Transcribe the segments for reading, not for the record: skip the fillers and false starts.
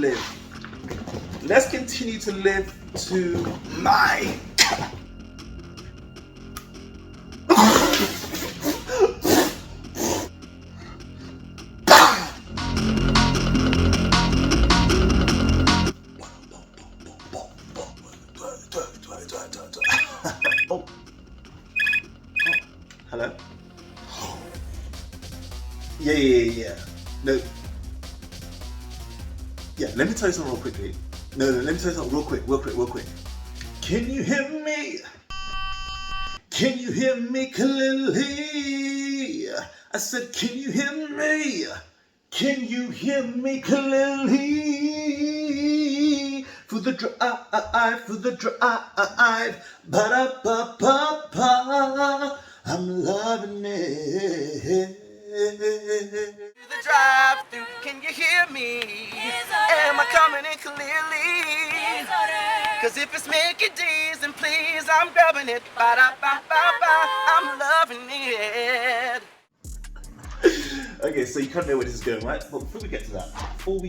live. Let's continue to live to my... Oh. Hello? Yeah. No. Yeah, let me tell you something real quickly. No, let me tell you something real quick. Can you hear me? Can you hear me clearly? I said, can you hear me? Can you hear me clearly? For the drive, ba-da-ba-ba-ba, I'm loving it. The drive-through, can you hear me? Am I coming in clearly? Cause if it's Mickey D's, then please, I'm grabbing it. Ba-da-ba-ba-ba, I'm loving it. Okay, so you kind of know where this is going, right? But before we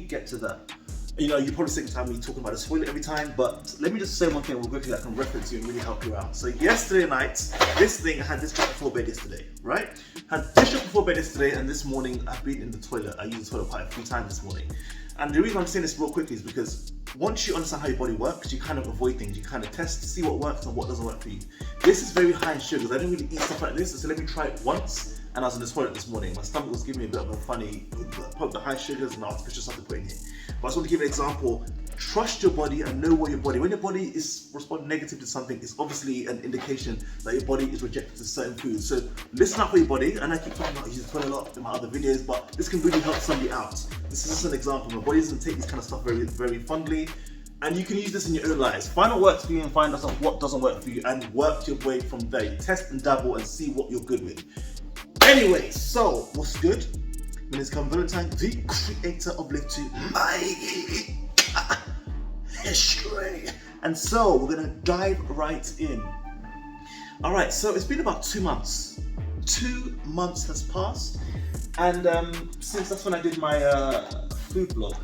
get to that, you know, you're probably sick and tired of me talking about the toilet every time, but let me just say one thing real quickly that can reference you and really help you out. So yesterday night, this thing, I had this shot before bed yesterday, right? Had this shot before bed yesterday, and this morning I've been in the toilet. I used the toilet quite a few times this morning. And the reason I'm saying this real quickly is because once you understand how your body works, you kind of avoid things. You kind of test to see what works and what doesn't work for you. This is very high in sugars. I don't really eat stuff like this, so let me try it once. And I was in the toilet this morning. My stomach was giving me a bit of a funny, the high sugars and artificial stuff to put in here. But I just want to give an example. Trust your body and know what your body. When your body is responding negative to something, it's obviously an indication that your body is rejected to certain foods. So listen up for your body. And I keep talking about using the toilet a lot in my other videos, but this can really help somebody out. This is just an example. My body doesn't take this kind of stuff very, very fondly. And you can use this in your own lives. Find what works for you and find out what doesn't work for you, and work your way from there. You test and dabble and see what you're good with. Anyway, so what's good? When it's come Valentine, the creator of Live to My History. And so we're gonna dive right in. All right, so it's been about 2 months. 2 months has passed, and since that's when I did my food vlog.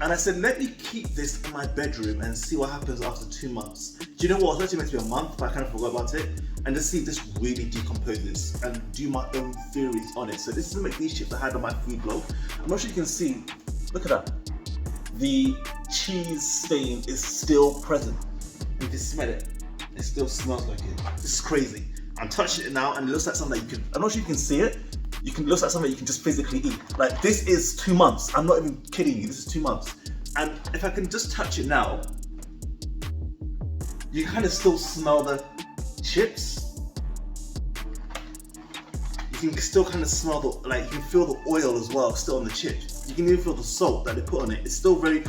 And I said, let me keep this in my bedroom and see what happens after 2 months. Do you know what? It was actually meant to be a month, but I kind of forgot about it. And just see if this really decomposes and do my own theories on it. So this is the McD chips I had on my food vlog. I'm not sure you can see, look at that. The cheese stain is still present. You can smell it. It still smells like it. This is crazy. I'm touching it now and it looks like something that you can, I'm not sure you can see it. It looks like something you can just physically eat. Like, this is 2 months. I'm not even kidding you, this is 2 months. And if I can just touch it now, you kind of still smell the chips. You can still kind of smell the, like, you can feel the oil as well, still on the chips. You can even feel the salt that they put on it. It's still very,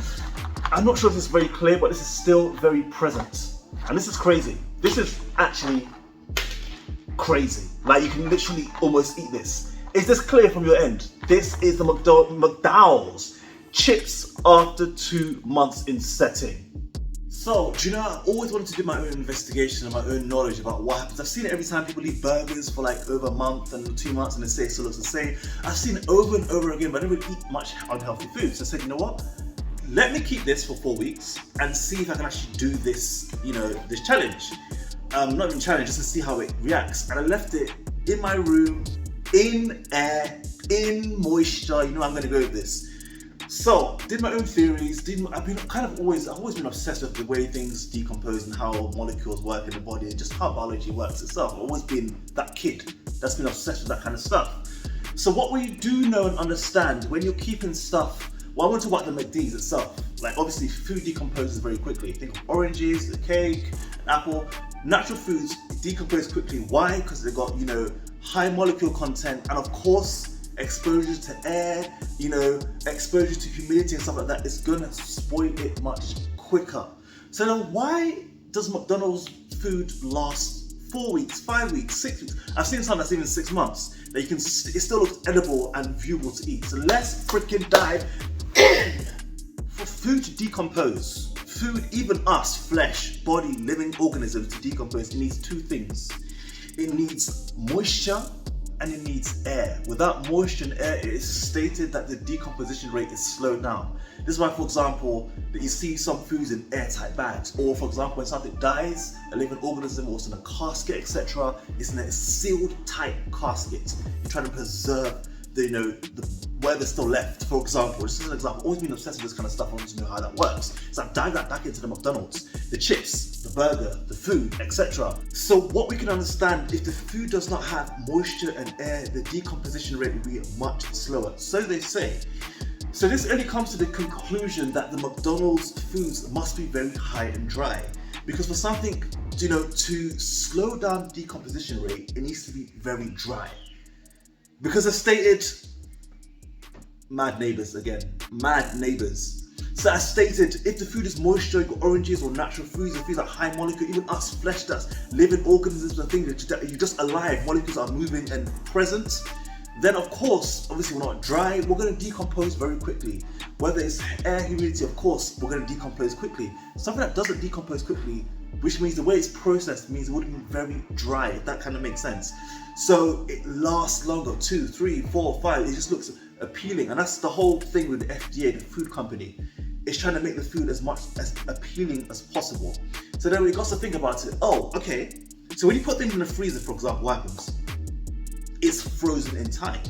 I'm not sure if it's very clear, but this is still very present. And this is crazy. This is actually crazy. Like, you can literally almost eat this. Is this clear from your end? This is the McDowell's chips after 2 months in setting. So, do you know, I always wanted to do my own investigation and my own knowledge about what happens. I've seen it every time people eat burgers for like over a month and 2 months and they say it still looks the same. I've seen it over and over again, but I don't really eat much unhealthy food. So I said, you know what? Let me keep this for 4 weeks and see if I can actually do this, you know, this challenge. Not even challenge, just to see how it reacts. And I left it in my room, in air, in moisture. You know I'm gonna go with this. So, did my own theories. I've always been obsessed with the way things decompose and how molecules work in the body and just how biology works itself. I've always been that kid that's been obsessed with that kind of stuff. So what we do know and understand when you're keeping stuff, well, I want to talk about the McD's itself. Like, obviously food decomposes very quickly. Think of oranges, a cake, an apple. Natural foods decompose quickly. Why? Because they've got, you know, high molecule content, and of course, exposure to air, you know, exposure to humidity and stuff like that is gonna spoil it much quicker. So then why does McDonald's food last 4 weeks, 5 weeks, 6 weeks? I've seen some that's even 6 months that you can, it still looks edible and viewable to eat. So let's freaking dive in. For food to decompose, food, even us, flesh, body, living organisms to decompose, it needs 2 things. It needs moisture and it needs air. Without moisture and air, it is stated that the decomposition rate is slowed down. This is why, for example, that you see some foods in airtight bags, or for example, when something dies, a living organism, or it's in a casket, etc., it's in a sealed tight casket. You're trying to preserve where they're still left. For example, this is an example. I've always been obsessed with this kind of stuff. I want to know how that works. So I've dived that back into the McDonald's, the chips, the burger, the food, etc. So what we can understand, if the food does not have moisture and air, the decomposition rate will be much slower. So they say. So this only comes to the conclusion that the McDonald's foods must be very high and dry. Because for something, to slow down decomposition rate, it needs to be very dry. Because as stated, mad neighbours again, mad neighbours. So as stated, if the food is moisture, you've got oranges or natural foods, and things like high molecule, even us flesh, that's living organisms and things that you're just alive, molecules are moving and present, then of course, obviously we're not dry, we're going to decompose very quickly. Whether it's air, humidity, of course, we're going to decompose quickly. Something that doesn't decompose quickly, which means the way it's processed means it would be very dry, if that kind of makes sense. So it lasts longer, 2, 3, 4, 5, it just looks appealing. And that's the whole thing with the FDA, the food company. It's trying to make the food as much as appealing as possible. So then we got to think about it. Oh, okay. So when you put things in the freezer, for example, what happens? It's frozen in time.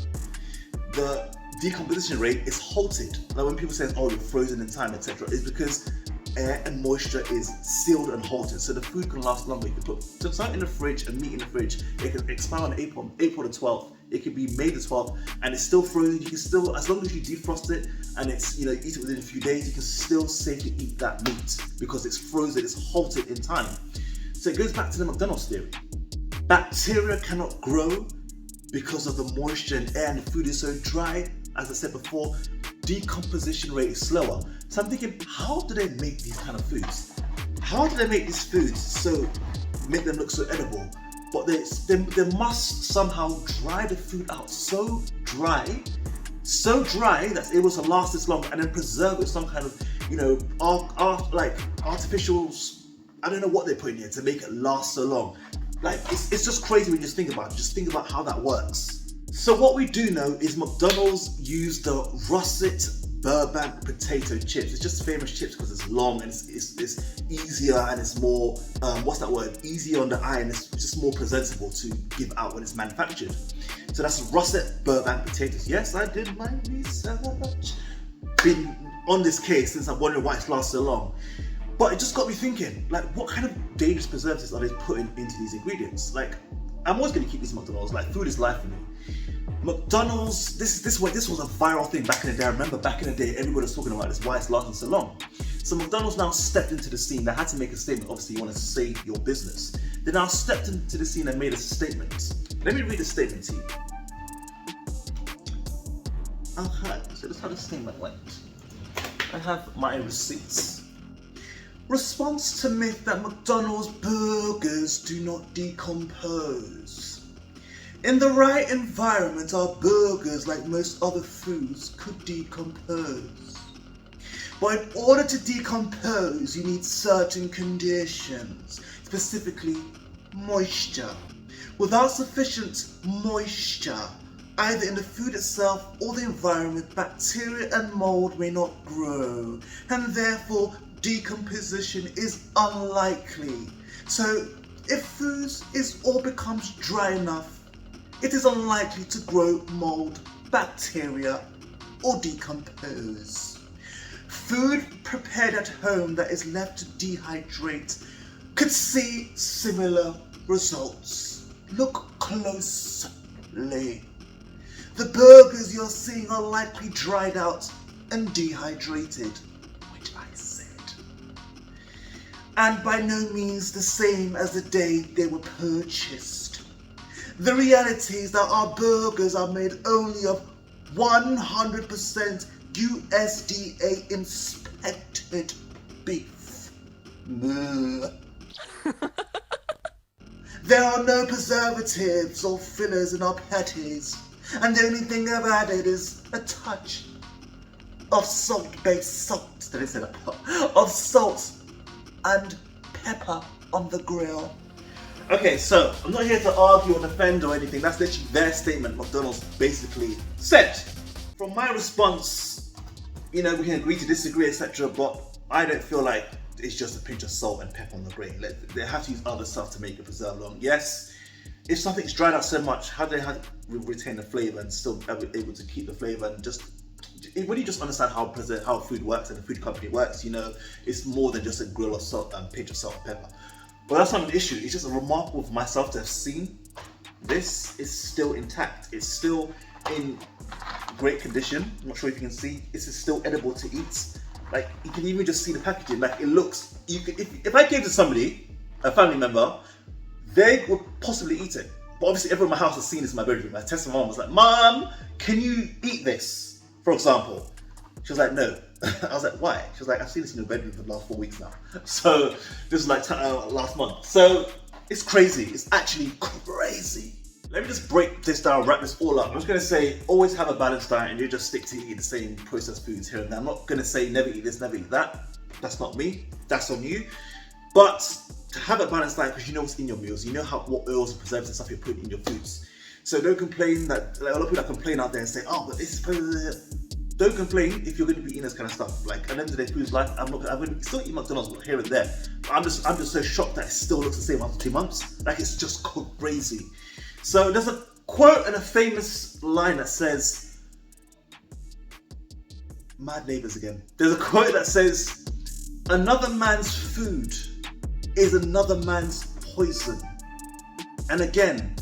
The decomposition rate is halted. Now when people say, oh, you're frozen in time, etc., it's because air and moisture is sealed and halted, so the food can last longer. You can put something in the fridge and meat in the fridge. It can expire on April the 12th. It can be May the 12th, and it's still frozen. You can still, as long as you defrost it and it's eat it within a few days, you can still safely eat that meat because it's frozen. It's halted in time. So it goes back to the McDonald's theory. Bacteria cannot grow because of the moisture and air, and the food is so dry. As I said before, decomposition rate is slower. So I'm thinking, how do they make these kind of foods? How do they make these foods so make them look so edible? But they must somehow dry the food out so dry that it was to last this long, and then preserve it with some kind of like artificial, I don't know what they put in here to make it last so long. Like it's just crazy when you just think about it. Just think about how that works. So what we do know is McDonald's used the russet Burbank potato chips. It's just famous chips because it's long and it's easier and it's more, easier on the eye, and it's just more presentable to give out when it's manufactured. So that's russet Burbank potatoes. Yes, I did my research. Been on this case since I'm wondering why it's lasted so long. But it just got me thinking, like, what kind of dangerous preservatives are they putting into these ingredients? Like, I'm always going to keep these McDonald's. Like, food is life for me. McDonald's, this was a viral thing back in the day. I remember back in the day, everybody was talking about this, why it's lasting so long. So McDonald's now stepped into the scene. They had to make a statement. Obviously, you want to save your business. They now stepped into the scene and made a statement. Let me read the statement to you. Okay, so this is how the statement went. I have my receipts. Response to myth that McDonald's burgers do not decompose. In the right environment, our burgers, like most other foods, could decompose. But in order to decompose, you need certain conditions, specifically moisture. Without sufficient moisture, either in the food itself or the environment, bacteria and mold may not grow, and therefore decomposition is unlikely. So if food becomes dry enough, it is unlikely to grow mold, bacteria, or decompose. Food prepared at home that is left to dehydrate could see similar results. Look closely. The burgers you're seeing are likely dried out and dehydrated, which I said. And by no means the same as the day they were purchased. The reality is that our burgers are made only of 100% USDA inspected beef. There are no preservatives or fillers in our patties, and the only thing they've added is a touch of salt-based salt, of salt and pepper on the grill. Okay, so I'm not here to argue or defend or anything. That's literally their statement. McDonald's basically said. From my response, you know, we can agree to disagree, etc. But I don't feel like it's just a pinch of salt and pepper on the grain. They have to use other stuff to make it preserve long. Yes, if something's dried out so much, how do they have to retain the flavor and still able to keep the flavor? And just when you just understand how food works and the food company works, you know, it's more than just a grill of salt and pinch of salt and pepper. But that's not an issue. It's just remarkable for myself to have seen this is still intact. It's still in great condition. I'm not sure if you can see. This is still edible to eat. Like, you can even just see the packaging. Like, it looks, if I gave to somebody, a family member, they would possibly eat it. But obviously everyone in my house has seen this in my bedroom. I texted my mom, I was like, Mom, can you eat this? For example. She was like, no. I was like, why? She was like, I've seen this in your bedroom for the last 4 weeks now. So this is like last month. So it's crazy. It's actually crazy. Let me just break this down, wrap this all up. I'm just gonna say, always have a balanced diet and you just stick to eating the same processed foods here and there. I'm not gonna say never eat this, never eat that. That's not me, that's on you. But to have a balanced diet, because you know what's in your meals, you know what oils and preservatives and stuff you're putting in your foods. So don't complain that, like a lot of people that complain out there and say, oh, but this is, don't complain if you're going to be eating this kind of stuff. Like, at the end of the day, food's life. I'm going to still eat McDonald's here and there. But I'm just so shocked that it still looks the same after 2 months. Like, it's just crazy. So there's a quote and a famous line that says, mad neighbors again. There's a quote that says, another man's food is another man's poison. And again,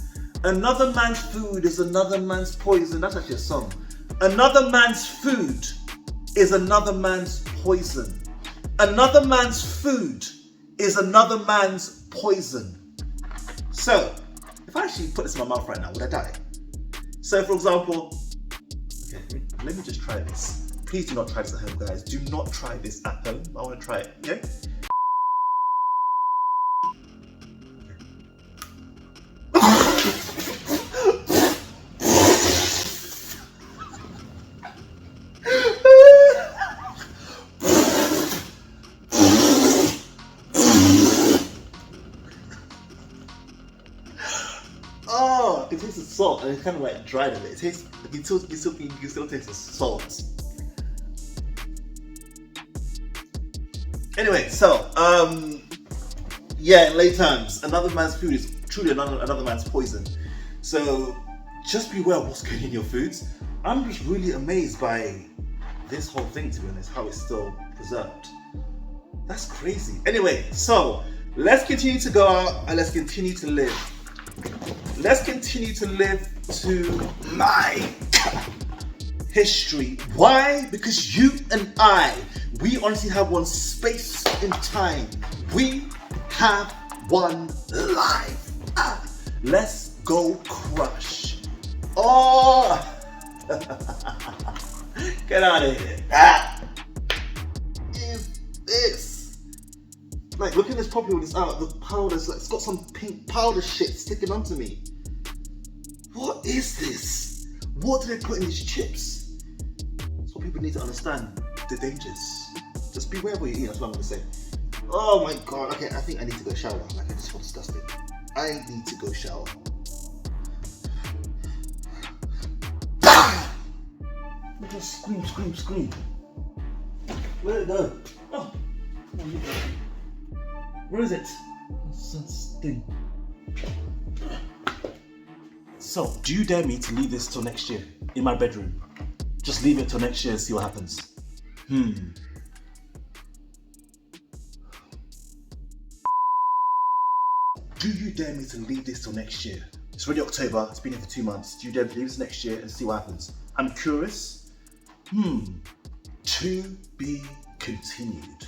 another man's food is another man's poison. That's actually a song. Another man's food is another man's poison. Another man's food is another man's poison. So, if I actually put this in my mouth right now, would I die? So, for example, okay, let me just try this. Please do not try this at home, guys. Do not try this at home. I want to try it, okay? Oh, it tastes of salt and it's kind of like dried a bit. It tastes, you can still taste the salt. Anyway, so, yeah, in lay terms, another man's food is truly another man's poison. So, just beware of what's going in your foods. I'm just really amazed by this whole thing, to be honest, how it's still preserved. That's crazy. Anyway, so, let's continue to go out and let's continue to live. Let's continue to live to my history. Why? Because you and I, we honestly have one space in time. We have one life. Let's go crush. Oh! Get out of here. Is this? Like, look at this properly with this out. The powder's like, it's got some pink powder shit sticking onto me. What is this? What do they put in these chips? That's what people need to understand. The dangers. Just beware what you eat, that's what I'm gonna say. Oh my god, okay, I think I need to go shower. Like, I just feel disgusting. I need to go shower. Just scream, scream, scream. Where'd it go? Oh, where is it? What's that thing? So, do you dare me to leave this till next year in my bedroom? Just leave it till next year and see what happens. Do you dare me to leave this till next year? It's already October, it's been here for 2 months. Do you dare me to leave this next year and see what happens? I'm curious. To be continued.